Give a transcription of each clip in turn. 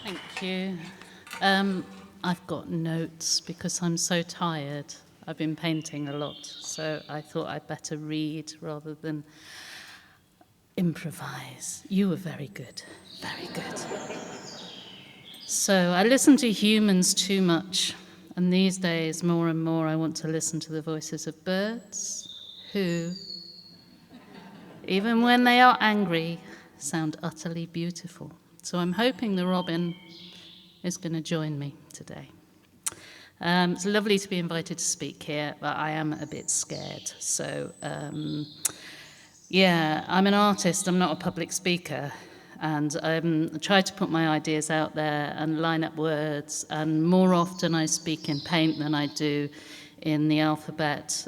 Thank you. I've got notes because I'm so tired. I've been painting a lot, so I thought I'd better read rather than improvise. You were very good, very good. So I listen to humans too much, and these days, more and more, I want to listen to the voices of birds who, even when they are angry, sound utterly beautiful. So I'm hoping the robin is going to join me today. It's lovely to be invited to speak here, but I am a bit scared. So, I'm an artist, I'm not a public speaker, and I try to put my ideas out there and line up words, and more often I speak in paint than I do in the alphabet.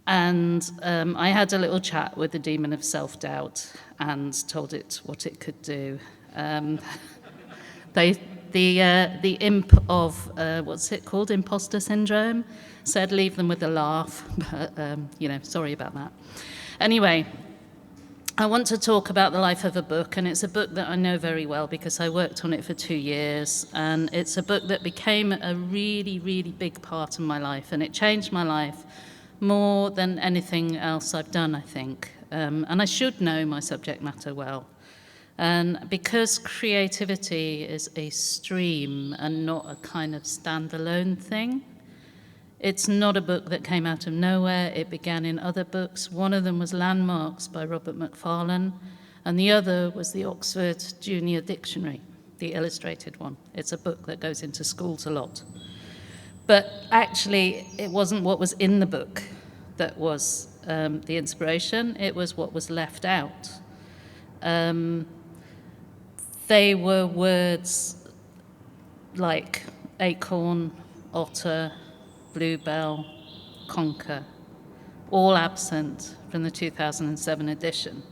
I had a little chat with the demon of self-doubt and told it what it could do. The imp of, what's it called, imposter syndrome, said leave them with a laugh, but, sorry about that. Anyway, I want to talk about the life of a book, and it's a book that I know very well because I worked on it for 2 years, and it's a book that became a really, really big part of my life, and it changed my life more than anything else I've done, I think. And I should know my subject matter well. And because creativity is a stream and not a kind of standalone thing, it's not a book that came out of nowhere. It began in other books. One of them was Landmarks by Robert Macfarlane, and the other was the Oxford Junior Dictionary, the illustrated one. It's a book that goes into schools a lot. But actually, it wasn't what was in the book that was the inspiration. It was what was left out. They were words like acorn, otter, bluebell, conker, all absent from the 2007 edition.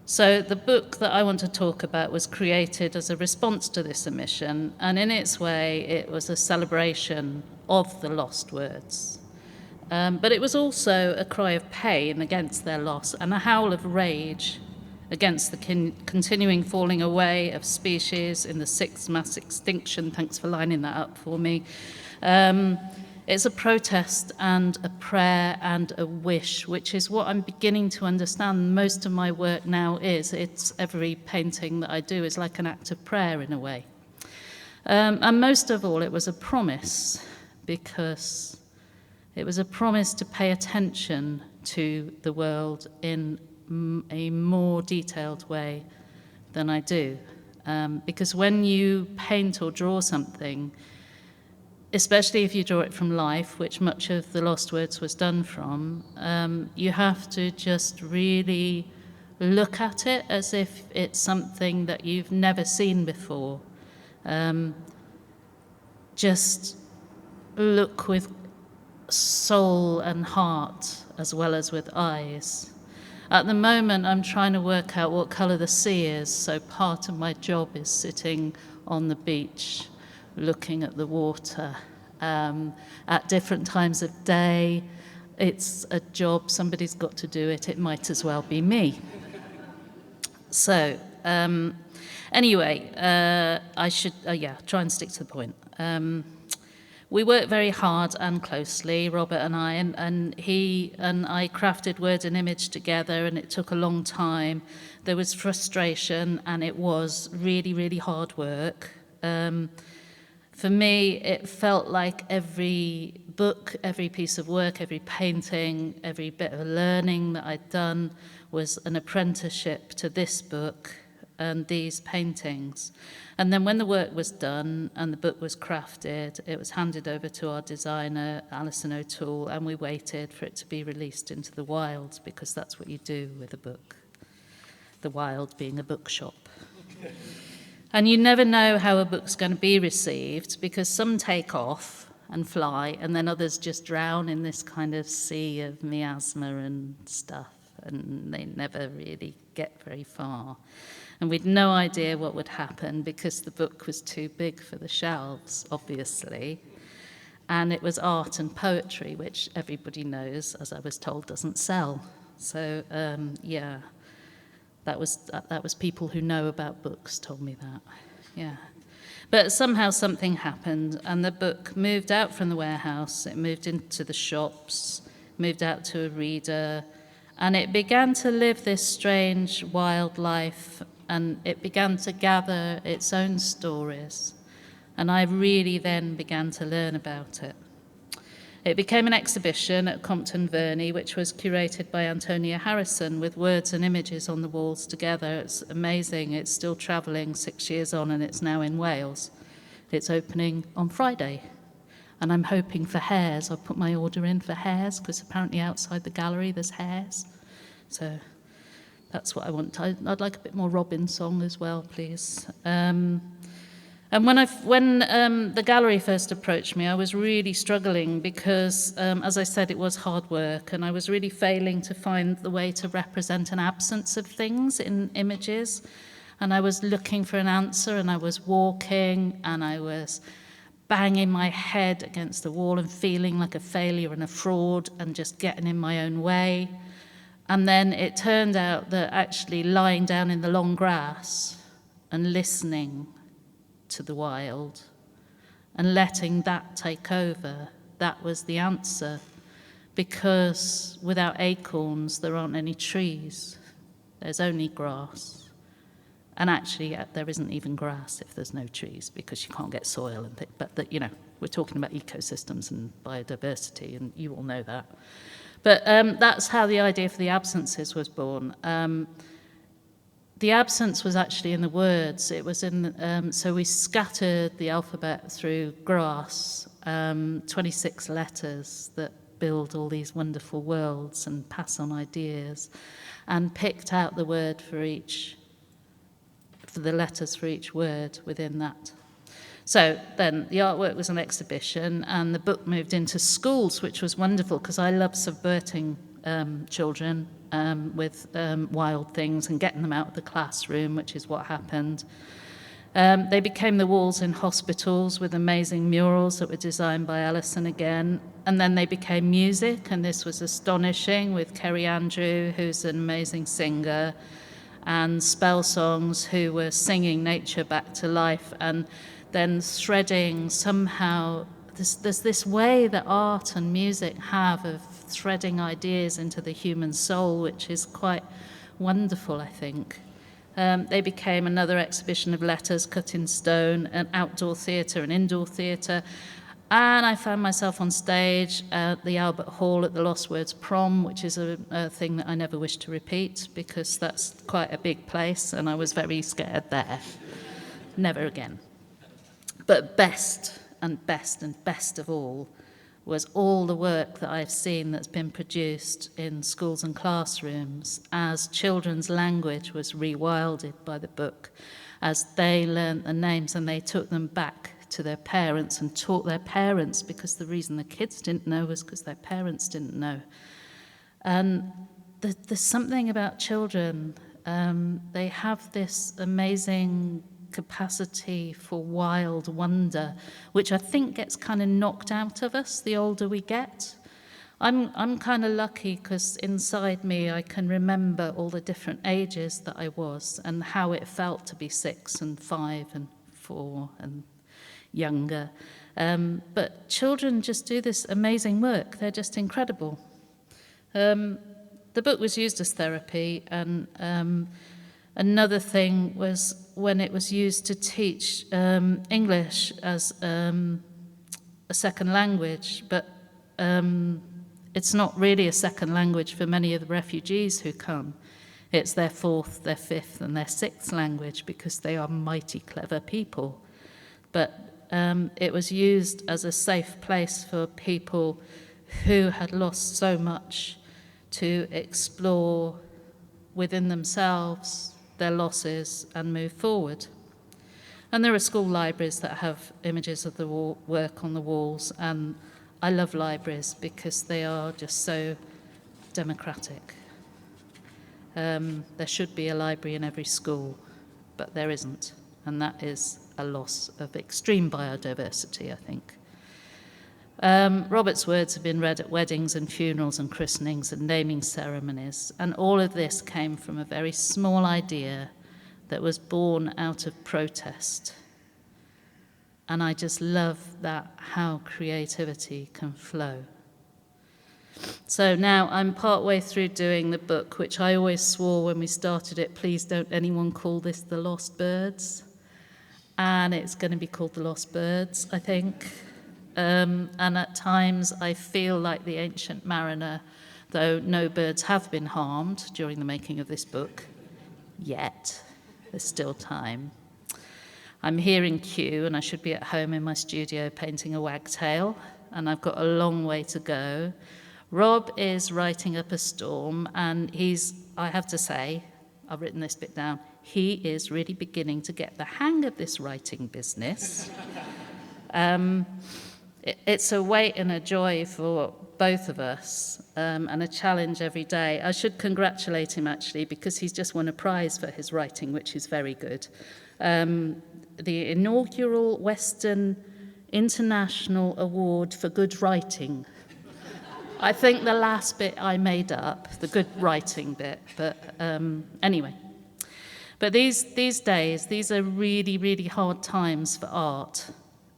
So the book that I want to talk about was created as a response to this omission, and in its way it was a celebration of the lost words. But it was also a cry of pain against their loss and a howl of rage against the continuing falling away of species in the 6th mass extinction. Thanks for lining that up for me. It's a protest and a prayer and a wish, which is what I'm beginning to understand most of my work now is. It's every painting that I do is like an act of prayer in a way. And most of all, it was a promise, because it was a promise to pay attention to the world in a more detailed way than I do. Because when you paint or draw something, especially if you draw it from life, which much of the Lost Words was done from, you have to just really look at it as if it's something that you've never seen before. Just look with soul and heart as well as with eyes. At the moment, I'm trying to work out what colour the sea is, so part of my job is sitting on the beach, looking at the water at different times of day. It's a job, somebody's got to do it, it might as well be me. So, anyway, I should, try and stick to the point. We worked very hard and closely, Robert and I, and he and I crafted word and image together, and it took a long time. There was frustration, and it was really, really hard work. For me, it felt like every book, every piece of work, every painting, every bit of learning that I'd done was an apprenticeship to this book and these paintings. And then when the work was done and the book was crafted, it was handed over to our designer, Andersen Award, and we waited for it to be released into the wild, because that's what you do with a book. The wild being a bookshop. And you never know how a book's going to be received, because some take off and fly, and then others just drown in this kind of sea of miasma and stuff, and they never really get very far. And we'd no idea what would happen, because the book was too big for the shelves, obviously. And it was art and poetry, which everybody knows, as I was told, doesn't sell. So, That was people who know about books told me that. Yeah. But somehow something happened, and the book moved out from the warehouse. It moved into the shops, moved out to a reader, and it began to live this strange, wild life, and it began to gather its own stories. And I really then began to learn about it. It became an exhibition at Compton Verney, which was curated by Antonia Harrison, with words and images on the walls together. It's amazing. It's still travelling 6 years on, and it's now in Wales. It's opening on Friday, and I'm hoping for hares. I've put my order in for hares, because apparently outside the gallery there's hares. So that's what I want. I'd like a bit more Robin song as well, please. And when the gallery first approached me, I was really struggling because, as I said, it was hard work, and I was really failing to find the way to represent an absence of things in images. And I was looking for an answer, and I was walking, and I was banging my head against the wall and feeling like a failure and a fraud and just getting in my own way. And then it turned out that actually lying down in the long grass and listening to the wild and letting that take over, that was the answer. Because without acorns, there aren't any trees. There's only grass. And actually, there isn't even grass if there's no trees, because you can't get soil and things. But we're talking about ecosystems and biodiversity, and you all know that. But that's how the idea for the absences was born. The absence was actually in the words. It was so we scattered the alphabet through grass, 26 letters that build all these wonderful worlds and pass on ideas, and picked out the word for the letters for each word within that. So then the artwork was an exhibition, and the book moved into schools, which was wonderful because I love subverting children with wild things and getting them out of the classroom, which is what happened. They became the walls in hospitals with amazing murals that were designed by Alison again. And then they became music, and this was astonishing, with Kerry Andrew, who's an amazing singer, and Spell Songs, who were singing nature back to life, and then threading somehow. There's this way that art and music have of threading ideas into the human soul, which is quite wonderful, I think. They became another exhibition of letters cut in stone, an outdoor theatre, an indoor theatre. And I found myself on stage at the Albert Hall at the Lost Words Prom, which is a thing that I never wish to repeat, because that's quite a big place, and I was very scared there. Never again. But best and best and best of all was all the work that I've seen that's been produced in schools and classrooms as children's language was rewilded by the book, as they learnt the names and they took them back to their parents and taught their parents, because the reason the kids didn't know was because their parents didn't know. And there's something about children. They have this amazing capacity for wild wonder, which I think gets kind of knocked out of us the older we get. I'm kind of lucky because inside me I can remember all the different ages that I was and how it felt to be 6 and 5 and 4 and younger. But children just do this amazing work. They're just incredible. The book was used as therapy, and another thing was when it was used to teach English as a second language, but it's not really a second language for many of the refugees who come. It's their 4th, their 5th, and their 6th language, because they are mighty clever people. But it was used as a safe place for people who had lost so much to explore within themselves their losses and move forward. And there are school libraries that have images of the work on the walls, and I love libraries because they are just so democratic. There should be a library in every school, but there isn't, and that is a loss of extreme biodiversity, I think. Robert's words have been read at weddings and funerals and christenings and naming ceremonies, and all of this came from a very small idea that was born out of protest. And I just love that, how creativity can flow. So now I'm partway through doing the book, which I always swore when we started it, please don't anyone call this The Lost Birds. And it's going to be called The Lost Birds, I think. And at times I feel like the ancient mariner, though no birds have been harmed during the making of this book, yet. There's still time. I'm here in Kew, and I should be at home in my studio painting a wagtail, and I've got a long way to go. Rob is writing up a storm, and I have to say, I've written this bit down, he is really beginning to get the hang of this writing business. It's a weight and a joy for both of us, and a challenge every day. I should congratulate him, actually, because he's just won a prize for his writing, which is very good. The inaugural Western International Award for Good Writing. I think the last bit I made up, the good writing bit, but anyway. But these days, these are really, really hard times for art,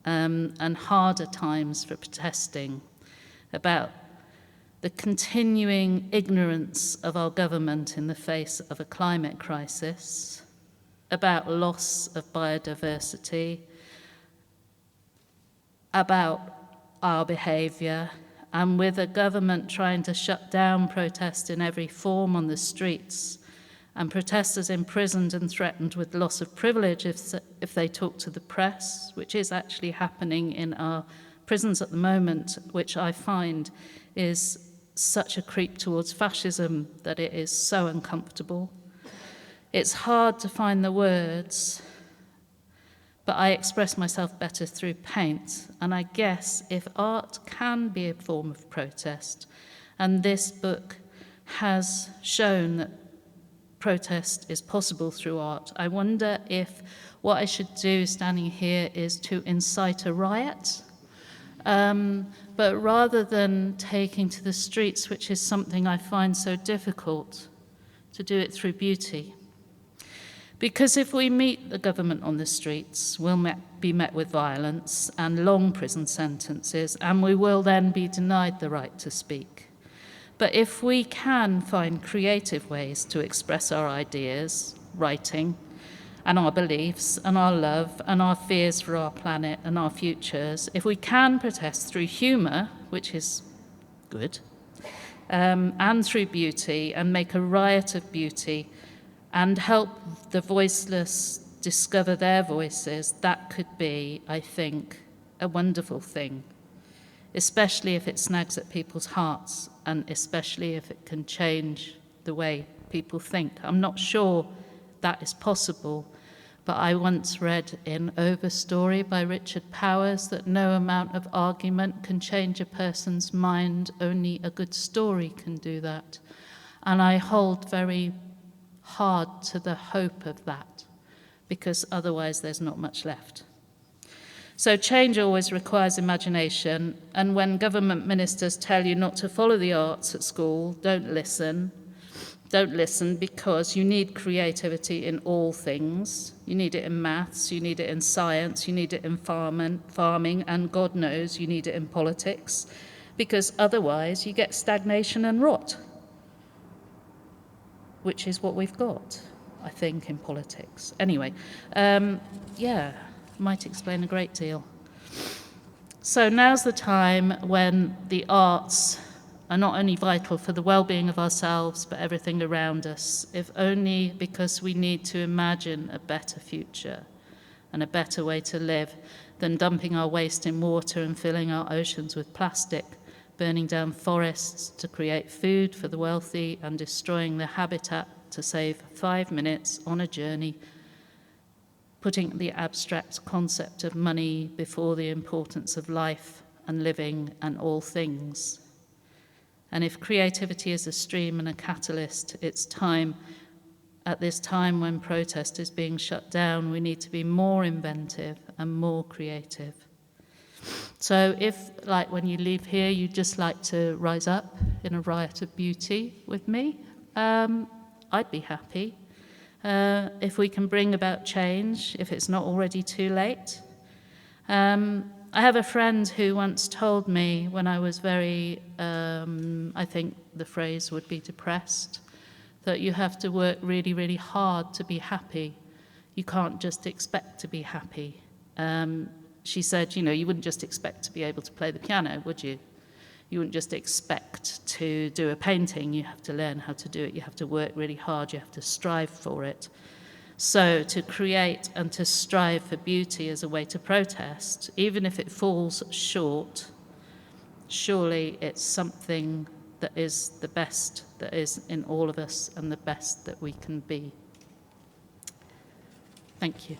and harder times for protesting about the continuing ignorance of our government in the face of a climate crisis, about loss of biodiversity, about our behaviour, and with a government trying to shut down protest in every form on the streets, and protesters imprisoned and threatened with loss of privilege if they talk to the press, which is actually happening in our prisons at the moment, which I find is such a creep towards fascism that it is so uncomfortable. It's hard to find the words, but I express myself better through paint. And I guess if art can be a form of protest, and this book has shown that protest is possible through art, I wonder if what I should do standing here is to incite a riot. But rather than taking to the streets, which is something I find so difficult, to do it through beauty. Because if we meet the government on the streets, we'll be met with violence and long prison sentences, and we will then be denied the right to speak. But if we can find creative ways to express our ideas, writing, and our beliefs, and our love, and our fears for our planet and our futures, if we can protest through humour, which is good, and through beauty, and make a riot of beauty, and help the voiceless discover their voices, that could be, I think, a wonderful thing, especially if it snags at people's hearts, and especially if it can change the way people think. I'm not sure that is possible, but I once read in Overstory by Richard Powers that no amount of argument can change a person's mind, only a good story can do that. And I hold very hard to the hope of that, because otherwise there's not much left. So change always requires imagination, and when government ministers tell you not to follow the arts at school, don't listen. Don't listen, because you need creativity in all things. You need it in maths, you need it in science, you need it in farming, and God knows you need it in politics, because otherwise you get stagnation and rot, which is what we've got, I think, in politics. Anyway, might explain a great deal. So now's the time when the arts are not only vital for the well-being of ourselves, but everything around us, if only because we need to imagine a better future and a better way to live than dumping our waste in water and filling our oceans with plastic, burning down forests to create food for the wealthy, and destroying the habitat to save 5 minutes on a journey, putting the abstract concept of money before the importance of life and living and all things. And if creativity is a stream and a catalyst, it's time, at this time when protest is being shut down, we need to be more inventive and more creative. So if, like, when you leave here, you'd just like to rise up in a riot of beauty with me, I'd be happy. If we can bring about change, if it's not already too late. I have a friend who once told me when I was very, I think the phrase would be depressed, that you have to work really, really hard to be happy. You can't just expect to be happy. She said, you know, you wouldn't just expect to be able to play the piano, would you? You wouldn't just expect to do a painting. You have to learn how to do it. You have to work really hard. You have to strive for it. So to create and to strive for beauty as a way to protest, even if it falls short, surely it's something that is the best that is in all of us and the best that we can be. Thank you.